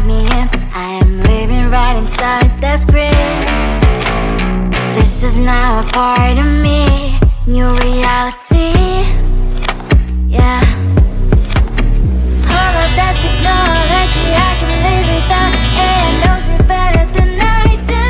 me in. I am living right inside the screen. This is now a part of me, new reality. Yeah. All of that technology I can live without. AI knows me better than I do.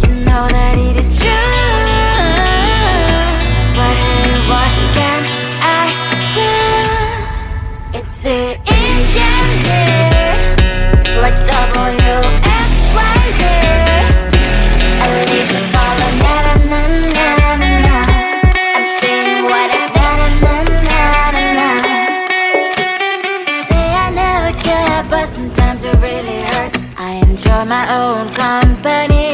You know that it is true. But hey, what can I do? It's the engines here, like WXYZ. I need to follow na-na-na-na-na-na. I'm saying what I na-na-na-na-na. Say I never care, but sometimes it really hurts. I enjoy my own company.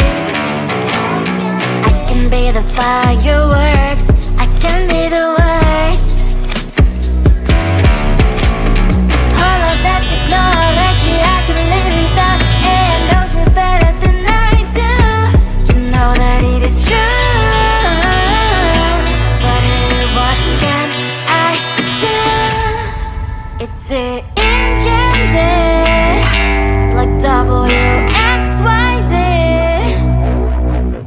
I can be the fireworks, I can be the worst. All of that technology I can live without. AI knows me better than I do. You know that it is true. But hey, what can I do? It's the engines, like WXYZ.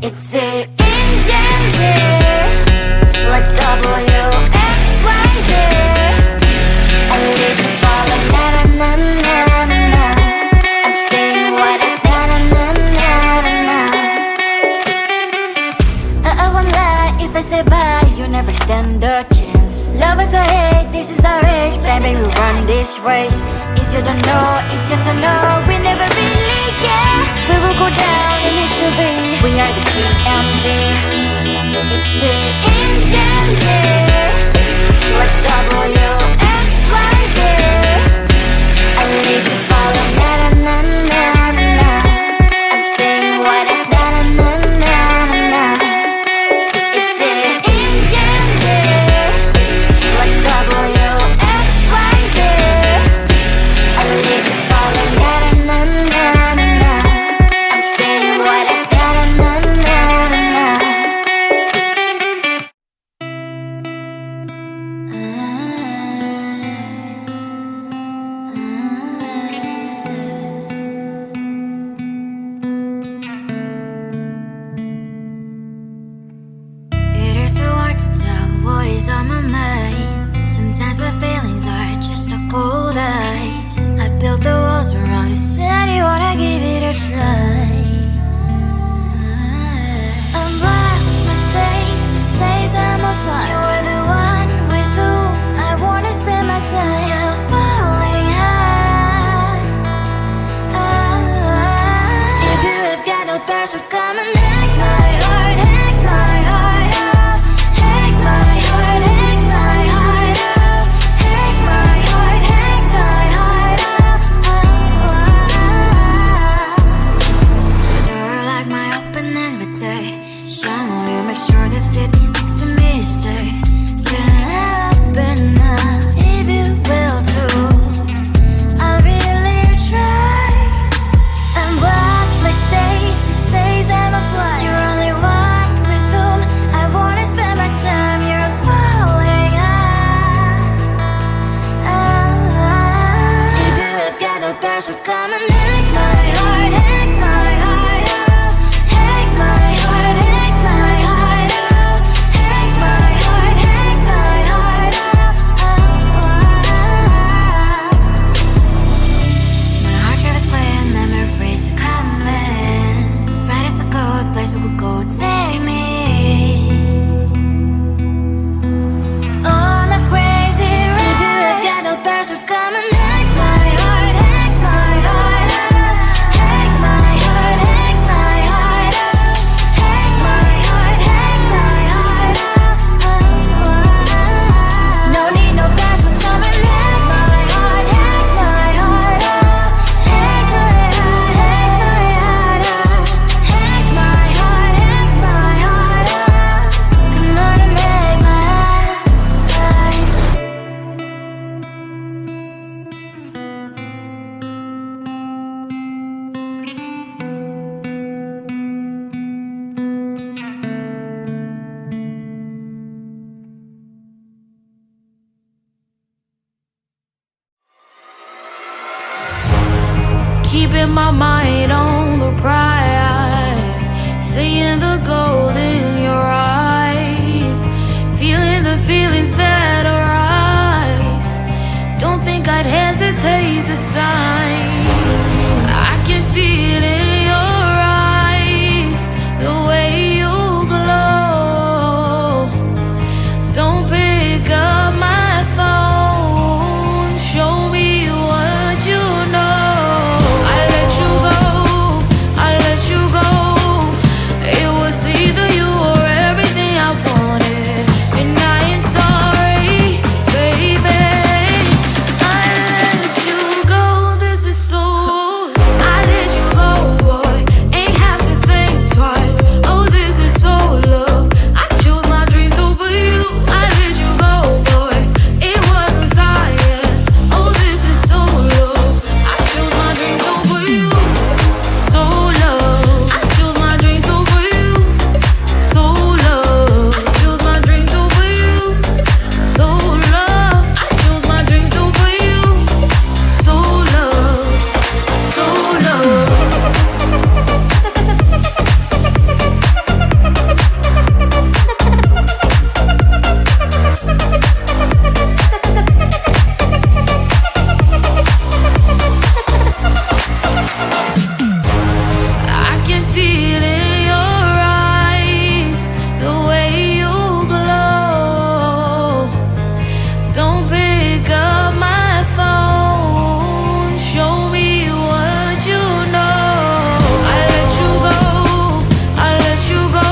It's the engines, like WXYZ. I need to follow na-na-na-na-na-na. I'm saying what I na-na-na-na-na. I won't lie if I say bye, you never stand a chance. Love is or hate, this is our age, baby, we run this race. If you don't know, it's yes or no, we never really care. We will go down in history, we are the GMZ. It's the engines here, like WXYZ. I need to follow na-na-na-na-na-na. I'm saying what I na-na-na-na-na. It's the engines here, like WXYZ. I need to follow na-na-na-na-na-na. I'm saying what I na-na-na-na-na. It is so hard to tell what is on my mind. Sometimes my feelings are just a cold ice. I built the walls around you, said you wanna give it a try. I'm lost, mistake to say I'm a fly. You're the one with whom I wanna spend my time. You're falling high. If you have got no bears, so come and hack my heart, hack my heart up. Hack my heart, hack my heart up. Hack my heart, hack my heart up. You're like my open invitation. Will you make sure that sitting next to me say, can open up if you will too. I'll really try. And what my state to say I'm a fly. You're only one with whom I wanna spend my time. You're falling high. If you have got no bears, so come and hack my heart, hack my heart up. Hack my heart, hack my heart up. the gold in your eyes, feeling the feelings that arise. Don't think I'd hesitate to sign. I can see it in your eyes, the way you glow. Don't pick up my phone, show me what you know. I let you go, I let you go. It was either you or everything I wanted, and I ain't sorry, baby. I let you go, this is so. I let you go, boy, ain't have to think twice. Oh, this is so love. I chose my dreams over you. I let you go, boy, it wasn't science. Oh, this is so love. I chose my dreams over you. So love. I chose my dreams over you. So love. Chose my dreams over you. So love. I chose my dreams over you. So love. So love. I can see it in your eyes, the way you glow. Don't pick up my phone, show me what you know. I let you go, I let you go.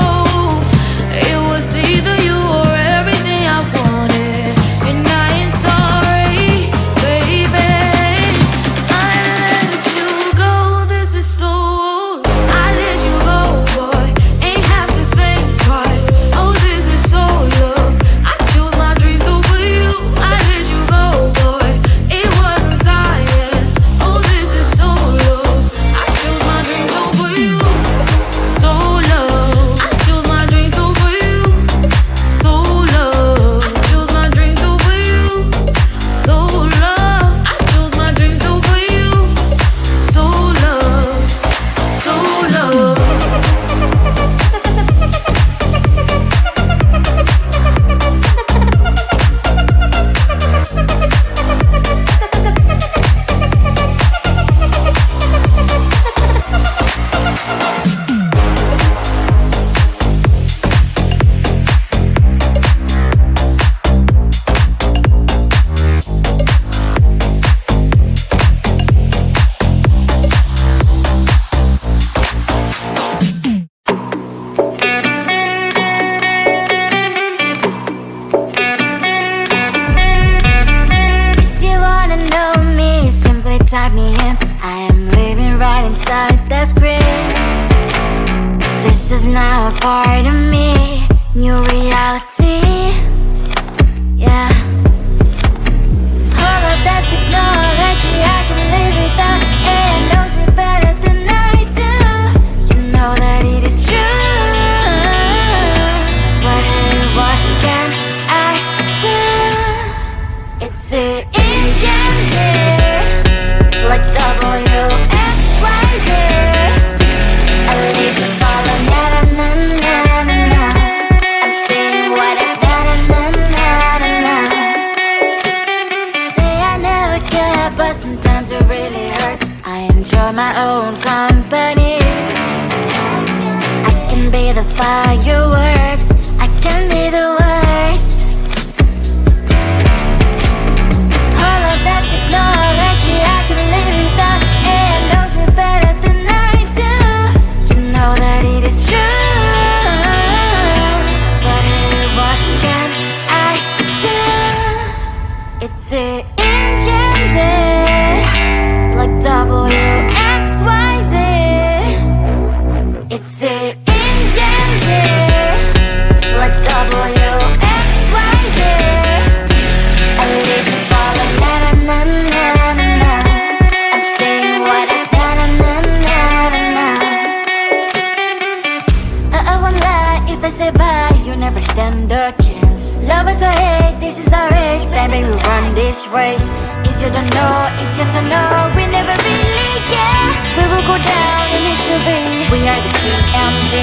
It was either you or everything I wanted, and I ain't sorry, baby. I let you go, this is so. I let you go, boy, ain't have to think twice. Oh, this is so love. I chose my dreams over you. I let you go, boy, it wasn't science. Oh, this is so love. I chose my dreams over you. So love. I chose my dreams over you. So love. Chose my dreams over you. So love. I chose my dreams over you. So love. So love. If you wanna know me, simply type me in. I am living right inside the screen. This is now a part of me, new reality. Yeah. All of that technology I can live without. It knows me better than I do. You know that it is true. But hey, what can I do? It's the engines here, like WXYZ. I need to follow, na na na na na na. I'm saying what I na na na na na na. Say I never care, but sometimes it really hurts. I enjoy my own company. I can be the fireworks, I can be the worst. All of that technology I can live without. It knows me better than I do. You know that it is true. But hey, what can I do? It's the engines, like WXYZ. It's the engines, like WXYZ. I need to follow, na na na na na na. I'm saying what I na na na na na na. I won't lie if I say bye, you never stand a chance. Love us or hate, this is our age, baby, we run this race. If you don't know, it's yes or no, we never really care. We will go down in history, we are the TMZ.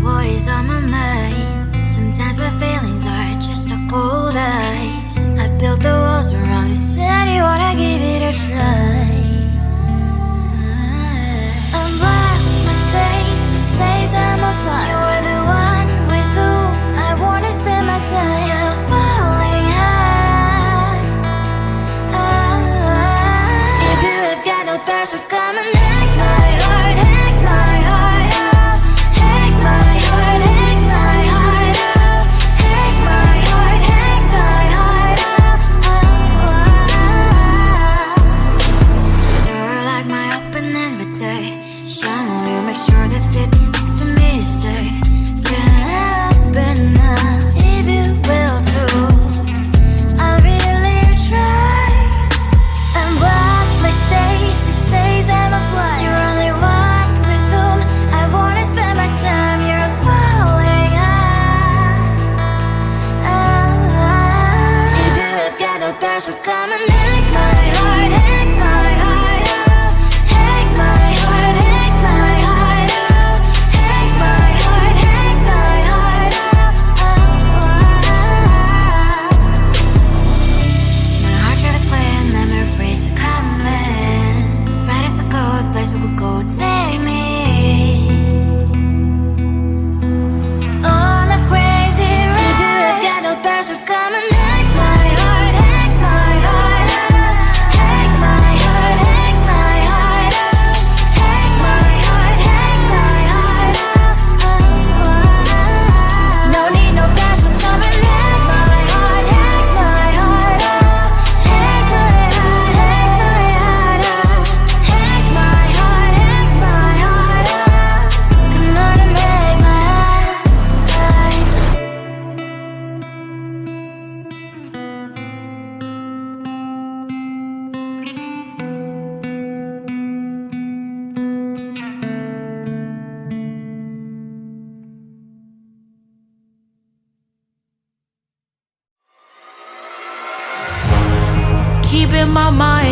what is on my mind. Sometimes my feelings are just a cold ice. I built the walls around you, said you wanna give it a try. I watched my state to say I'm a fly. You're the one with whom I wanna spend my time. You're falling high. If you have got no bears, so come and hack my heart, hack my heart out. Hack my heart, hack my heart out. Hack my heart, hack my heart out. You're like my open invitation. Will you make sure that sitting next to me you stay? Can happen now, if you will too. I'll really try. And what my state to say I'm a fly. You're only one with whom I wanna spend my time. You're falling high. If you have got no bears, so come and hack my heart, hack my heart out. Hack my heart, hack my heart out. Hack my heart, hack my heart out. My heart drive is clear and memory freeze, so come in. Friday's a good place we could go, take me on a crazy ride. If you have got no bears, so come and hack my heart, hack my heart out. Hack my heart, hack my heart out. Hack my heart, hack my heart out. No need no bears, so come and hack my heart, hack my heart out. Hack my heart, hack my heart out. Hack my heart, hack my heart out. Come on and make my heart. Keeping my mind